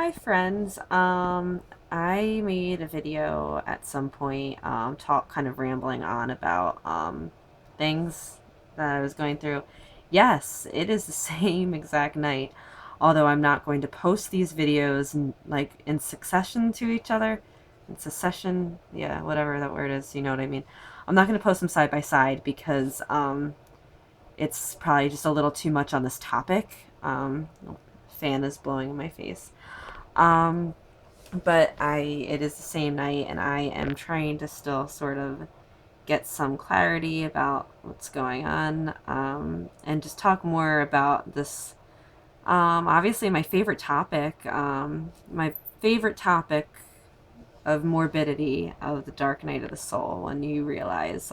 Hi friends. I made a video at some point, talk kind of rambling on about things that I was going through. Yes, it is the same exact night. Although I'm not going to post these videos like in succession to each other. In succession, yeah, whatever that word is, you know what I mean. I'm not going to post them side by side because it's probably just a little too much on this topic. Fan is blowing in my face. Um, but it is the same night, and I am trying to still sort of get some clarity about what's going on, and just talk more about this. Obviously, my favorite topic of morbidity of the dark night of the soul, when you realize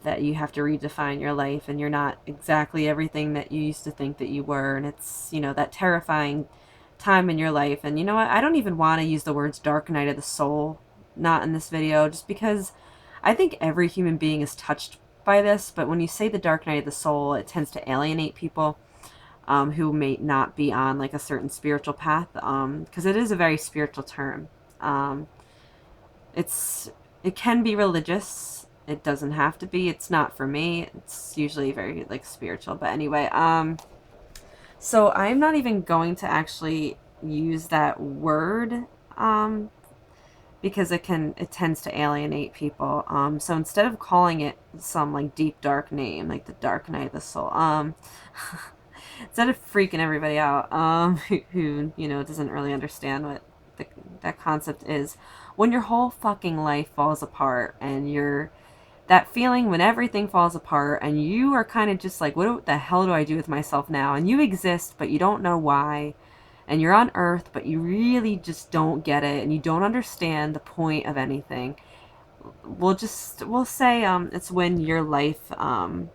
that you have to redefine your life and you're not exactly everything that you used to think that you were. And it's, that terrifying time in your life. And you know what? I don't even want to use the words dark night of the soul, not in this video, just because I think every human being is touched by this. But when you say the dark night of the soul, it tends to alienate people who may not be on like a certain spiritual path, because it is a very spiritual term. Um, it's it can be religious. It doesn't have to be. It's not for me. It's usually very like spiritual. But anyway, so I'm not even going to actually use that word um because it tends to alienate people. So instead of calling it some like deep dark name like the Dark Night of the Soul, instead of freaking everybody out, who doesn't really understand what that concept is, when your whole fucking life falls apart and you're that feeling when everything falls apart and you are kind of just like, what the hell do I do with myself now? And you exist, but you don't know why. And you're on Earth, but you really just don't get it, and you don't understand the point of anything. We'll say it's when your life I'm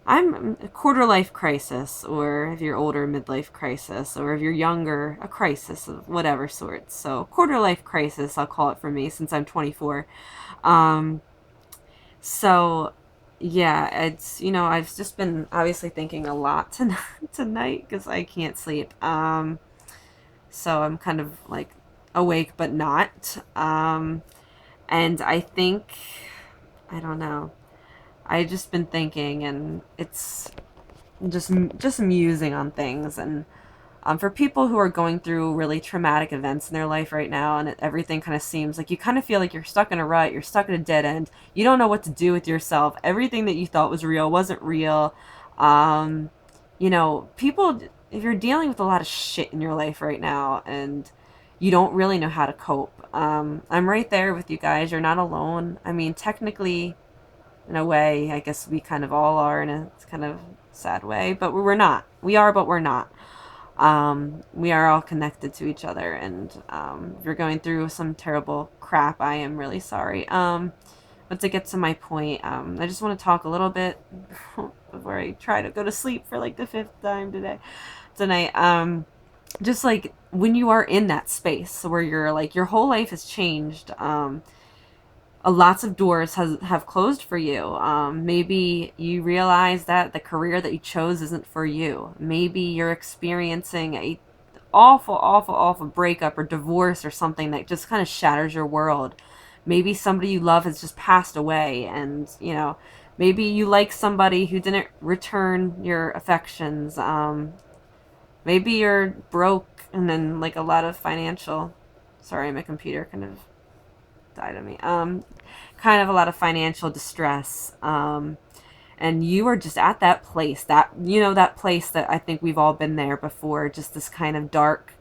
a quarter life crisis, or if you're older, midlife crisis, or if you're younger, a crisis of whatever sort. So quarter life crisis, I'll call it for me since I'm 24. Um, so yeah, it's I've just been obviously thinking a lot tonight because I can't sleep. So I'm kind of like awake but not. And I think I don't know. I just been thinking, and it's just musing on things. And for people who are going through really traumatic events in their life right now, and everything kind of seems like you kind of feel like you're stuck in a rut, you're stuck in a dead end, you don't know what to do with yourself, everything that you thought was real wasn't real. um, People, if you're dealing with a lot of shit in your life right now and you don't really know how to cope, I'm right there with you guys. You're not alone. I mean, technically, in a way, I guess we kind of all are, in a kind of sad way, but we're not. We are, but we're not. We are all connected to each other, and if you're going through some terrible crap, I am really sorry. But to get to my point, I just want to talk a little bit before I try to go to sleep for like the fifth time tonight. Just like when you are in that space where you're like your whole life has changed. Lots of doors have closed for you. Maybe you realize that the career that you chose isn't for you. Maybe you're experiencing a awful, awful, awful breakup or divorce or something that just kind of shatters your world. Maybe somebody you love has just passed away, and maybe you like somebody who didn't return your affections. Maybe you're broke and then like a lot of financial. Sorry, my computer kind of died on me. Kind of a lot of financial distress. And you are just at that place, that place that I think we've all been there before, just this kind of dark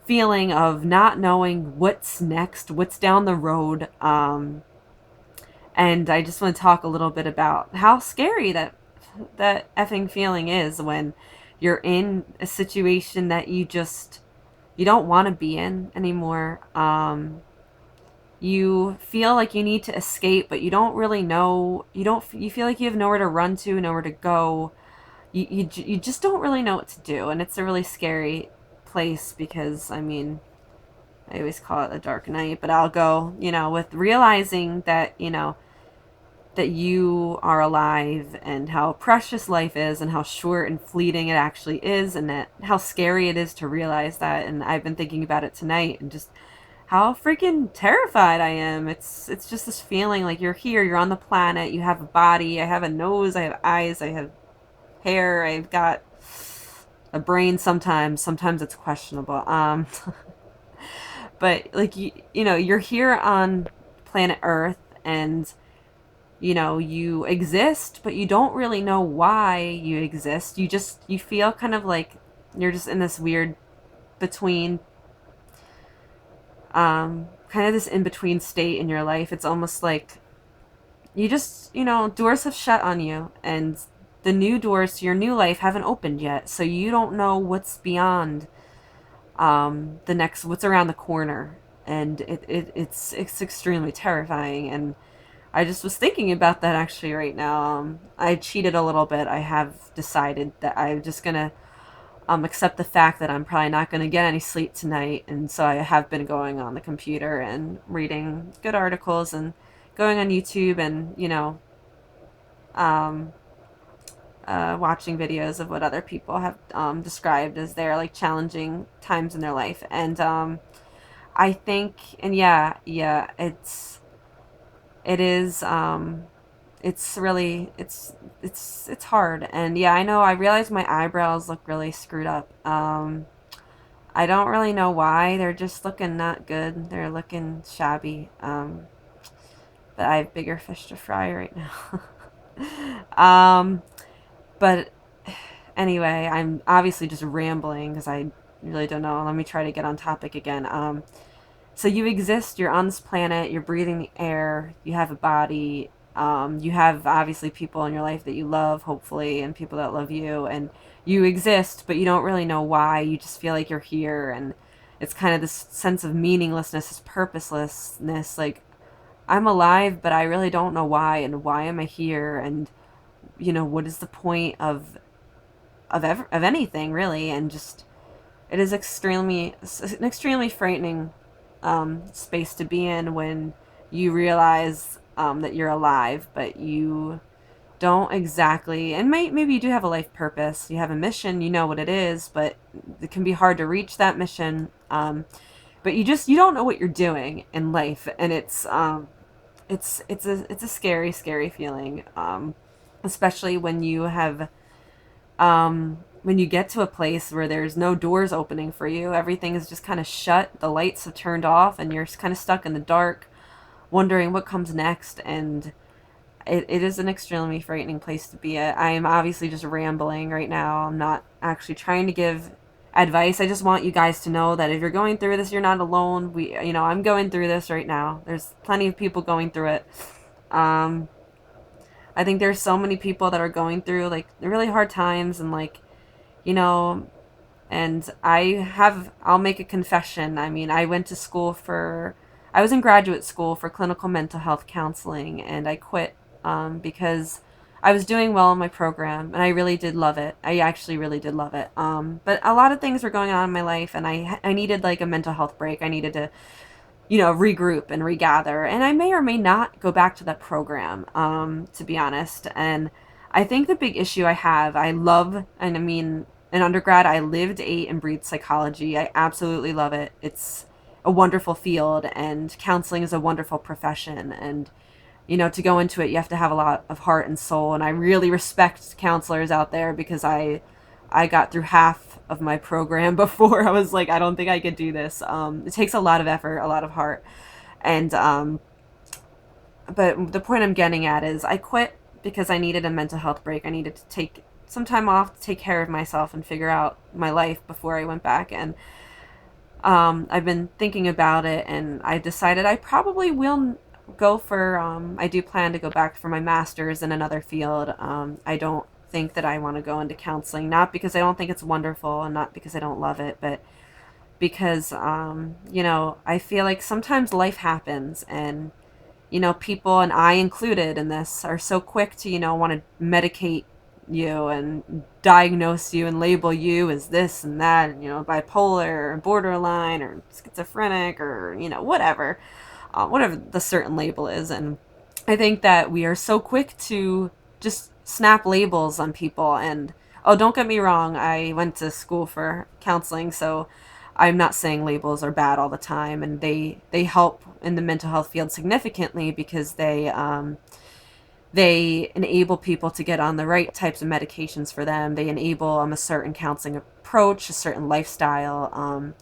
feeling of not knowing what's next, what's down the road. And I just want to talk a little bit about how scary that effing feeling is when you're in a situation that you don't want to be in anymore. You feel like you need to escape, but you don't really know. You feel like you have nowhere to run to, nowhere to go. You just don't really know what to do, and it's a really scary place because I mean, I always call it a dark night, but I'll go, with realizing that, that you are alive and how precious life is and how short and fleeting it actually is, and that how scary it is to realize that. And I've been thinking about it tonight and just how freaking terrified I am. It's just this feeling like you're here, you're on the planet, you have a body, I have a nose, I have eyes, I have hair, I've got a brain sometimes it's questionable. But like you know, you're here on planet Earth, and you know, you exist, but you don't really know why you exist. You feel kind of like you're just in this weird between kind of this in between state in your life. It's almost like you just, you know, doors have shut on you, and the new doors to your new life haven't opened yet. So you don't know what's beyond the next, what's around the corner. And it's extremely terrifying. And I just was thinking about that actually right now. I cheated a little bit. I have decided that I'm just gonna accept the fact that I'm probably not gonna get any sleep tonight, and so I have been going on the computer and reading good articles and going on YouTube and um, watching videos of what other people have described as their like challenging times in their life, and I think, and yeah, it is it's really it's hard. And yeah, I know, I realize my eyebrows look really screwed up. I don't really know why. They're just looking not good. They're looking shabby. But I have bigger fish to fry right now. But anyway, I'm obviously just rambling because I really don't know. Let me try to get on topic again. So you exist, you're on this planet, you're breathing the air, you have a body, you have obviously people in your life that you love, hopefully, and people that love you, and you exist, but you don't really know why. You just feel like you're here, and it's kind of this sense of meaninglessness, this purposelessness. Like, I'm alive, but I really don't know why, and why am I here, and what is the point of anything really? And just it is an extremely frightening space to be in when you realize that you're alive, but you don't exactly, and maybe you do have a life purpose, you have a mission, you know what it is, but it can be hard to reach that mission. But you don't know what you're doing in life, and it's a scary feeling, especially when you get to a place where there's no doors opening for you. Everything is just kind of shut. The lights have turned off, and you're kind of stuck in the dark, wondering what comes next. And it is an extremely frightening place to be at. I am obviously just rambling right now. I'm not actually trying to give advice. I just want you guys to know that if you're going through this, you're not alone. I'm going through this right now. There's plenty of people going through it. Um, I think there's so many people that are going through like really hard times, and like, you know, and I'll make a confession. I mean, I was in graduate school for clinical mental health counseling, and I quit because I was doing well in my program, and I really did love it. I actually really did love it. But a lot of things were going on in my life, and I needed like a mental health break. I needed to, regroup and regather. And I may or may not go back to that program, to be honest. And I think the big issue I love, and I mean, in undergrad, I lived, ate, and breathed psychology. I absolutely love it. It's a wonderful field, and counseling is a wonderful profession. And, to go into it, you have to have a lot of heart and soul. And I really respect counselors out there, because I got through half of my program before I was like, I don't think I could do this. It takes a lot of effort, a lot of heart. And, but the point I'm getting at is I quit because I needed a mental health break. I needed to take some time off to take care of myself and figure out my life before I went back. And I've been thinking about it, and I decided I probably will go for, I do plan to go back for my master's in another field. I don't think that I want to go into counseling, not because I don't think it's wonderful, and not because I don't love it, but because, I feel like sometimes life happens, and, people, and I included in this, are so quick to, want to medicate you and diagnose you and label you as this and that, and, bipolar or borderline or schizophrenic or, whatever the certain label is. And I think that we are so quick to just snap labels on people. And oh, don't get me wrong, I went to school for counseling, so I'm not saying labels are bad all the time, and they help in the mental health field significantly because they enable people to get on the right types of medications for them. They enable a certain counseling approach, a certain lifestyle.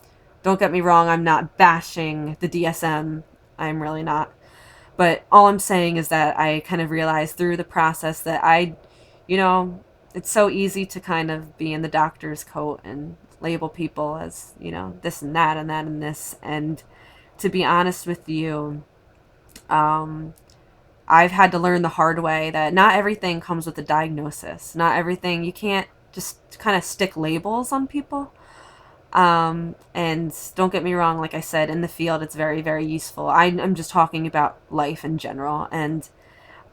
Don't get me wrong, I'm not bashing the DSM. I'm really not. But all I'm saying is that I kind of realized through the process that you know, it's so easy to kind of be in the doctor's coat and label people as, this and that and that and this. And to be honest with you, um, I've had to learn the hard way that not everything comes with a diagnosis. Not everything, you can't just kind of stick labels on people. And don't get me wrong, like I said, in the field, it's very, very useful. I'm just talking about life in general. And,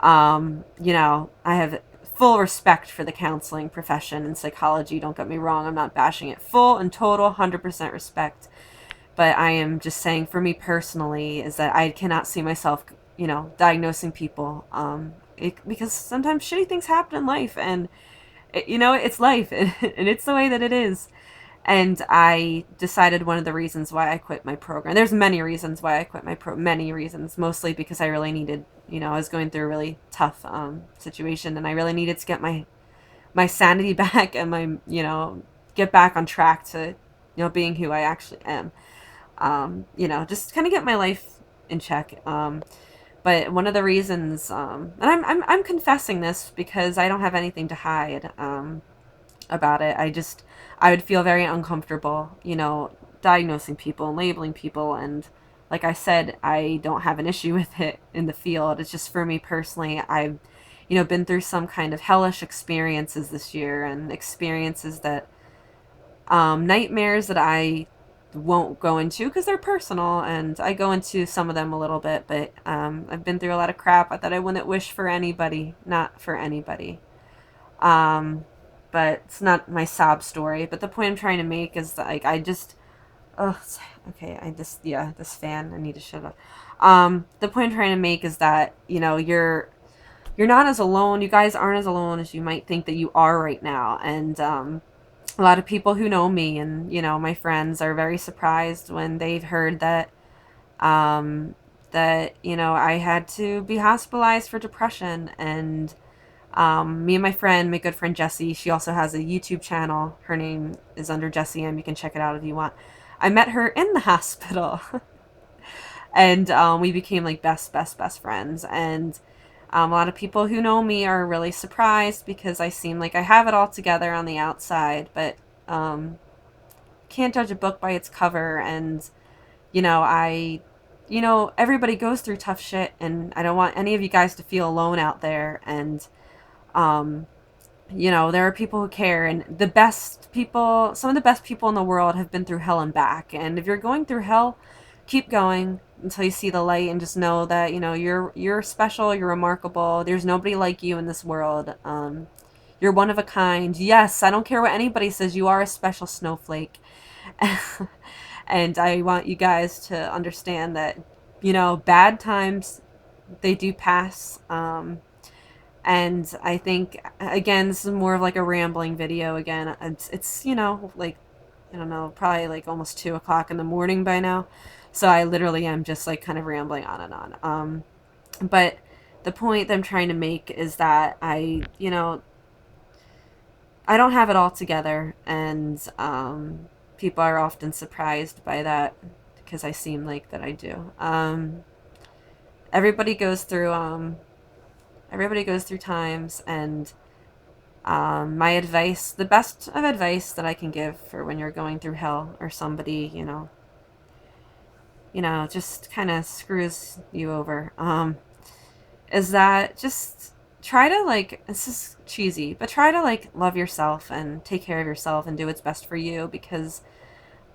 I have full respect for the counseling profession and psychology. Don't get me wrong, I'm not bashing it. Full and total 100% respect. But I am just saying, for me personally, is that I cannot see myself, diagnosing people. Because sometimes shitty things happen in life, and it's life, and it's the way that it is. And I decided one of the reasons why I quit my program. There's many reasons why I quit many reasons, mostly because I really needed, I was going through a really tough situation, and I really needed to get my sanity back and get back on track to, being who I actually am. Just kind of get my life in check. But one of the reasons, and I'm confessing this because I don't have anything to hide about it. I would feel very uncomfortable, diagnosing people and labeling people. And like I said, I don't have an issue with it in the field. It's just for me personally, I've, been through some kind of hellish experiences this year, and experiences that, nightmares that I won't go into because they're personal, and I go into some of them a little bit, but I've been through a lot of crap that I wouldn't wish for anybody, not for anybody. Um, but it's not my sob story. But the point I'm trying to make is that, like, oh, okay, yeah, this fan, I need to shut up. The point I'm trying to make is that, you're not as alone. You guys aren't as alone as you might think that you are right now. And, a lot of people who know me and, my friends are very surprised when they've heard um, that, I had to be hospitalized for depression. And, me and my good friend Jessie, she also has a YouTube channel. Her name is under Jessie M. You can check it out if you want. I met her in the hospital. And we became like best friends. And a lot of people who know me are really surprised because I seem like I have it all together on the outside, but um, can't judge a book by its cover. And I, everybody goes through tough shit, and I don't want any of you guys to feel alone out there. And um, there are people who care, and some of the best people in the world have been through hell and back. And if you're going through hell, keep going until you see the light, and just know that, you're special, you're remarkable. There's nobody like you in this world. You're one of a kind. Yes, I don't care what anybody says, you are a special snowflake. And I want you guys to understand that, bad times, they do pass. And I think, again, this is more of like a rambling video again. It's like, I don't know, probably like almost 2 o'clock in the morning by now. So I literally am just like kind of rambling on and on. But the point that I'm trying to make is that I don't have it all together. And people are often surprised by that because I seem like that I do. Everybody goes through times. And my advice, the best of advice that I can give for when you're going through hell, or somebody, just kind of screws you over, is that just try to, like, this is cheesy, but try to, like, love yourself and take care of yourself and do what's best for you. Because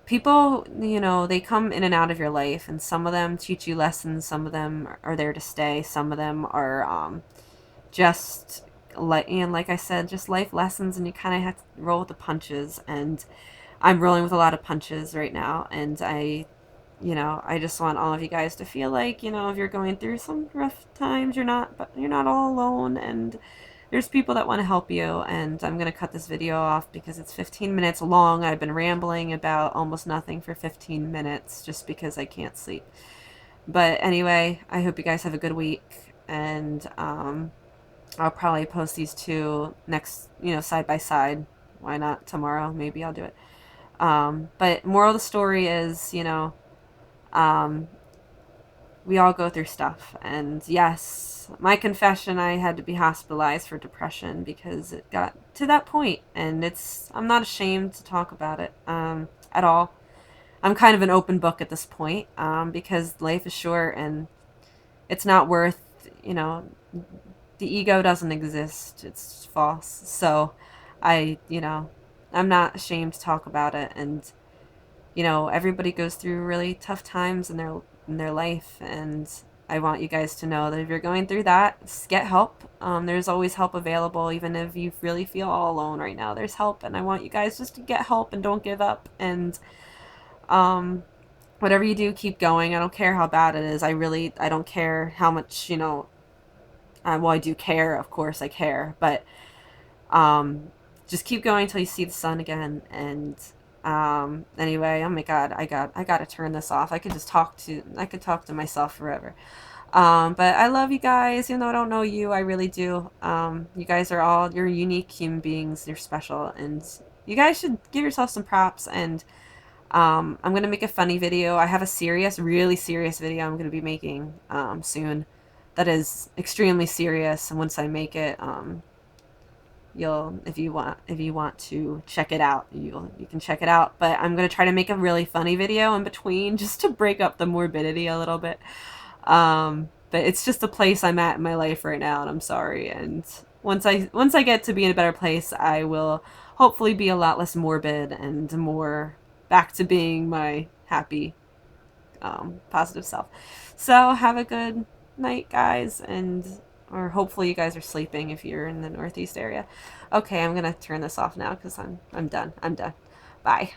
people, they come in and out of your life, and some of them teach you lessons, some of them are there to stay, some of them are just like I said, just life lessons, and you kind of have to roll with the punches. And I'm rolling with a lot of punches right now, and I you know, I just want all of you guys to feel like, you know, if you're going through some rough times, you're not all alone, and there's people that want to help you. And I'm going to cut this video off because it's 15 minutes long. I've been rambling about almost nothing for 15 minutes just because I can't sleep. But anyway, I hope you guys have a good week, and I'll probably post these two next, you know, side by side. Why not tomorrow? Maybe I'll do it. But moral of the story is, you know, um, we all go through stuff. And yes, my confession, I had to be hospitalized for depression because it got to that point. And I'm not ashamed to talk about it at all. I'm kind of an open book at this point because life is short and it's not worth, you know, the ego doesn't exist. It's false. So you know, I'm not ashamed to talk about it. And you know, everybody goes through really tough times in their life, and I want you guys to know that if you're going through that, just get help. There's always help available, even if you really feel all alone right now. There's help, and I want you guys just to get help and don't give up. And whatever you do, keep going. I don't care how bad it is. I don't care how much, you know. Well, I do care, of course, I care, but just keep going until you see the sun again. And anyway, oh my god, I gotta turn this off. I could talk to myself forever. But I love you guys, even though I don't know you. I really do. You guys are you're unique human beings. You're special, and you guys should give yourself some props. And I'm gonna make a funny video. I have a really serious video I'm gonna be making soon that is extremely serious. And once I make it, if you want to check it out, you can check it out. But I'm gonna try to make a really funny video in between just to break up the morbidity a little bit. But it's just the place I'm at in my life right now, and I'm sorry. And once I get to be in a better place, I will hopefully be a lot less morbid and more back to being my happy, positive self. So have a good night, guys, or hopefully you guys are sleeping if you're in the Northeast area. Okay, I'm gonna turn this off now because I'm done. Bye.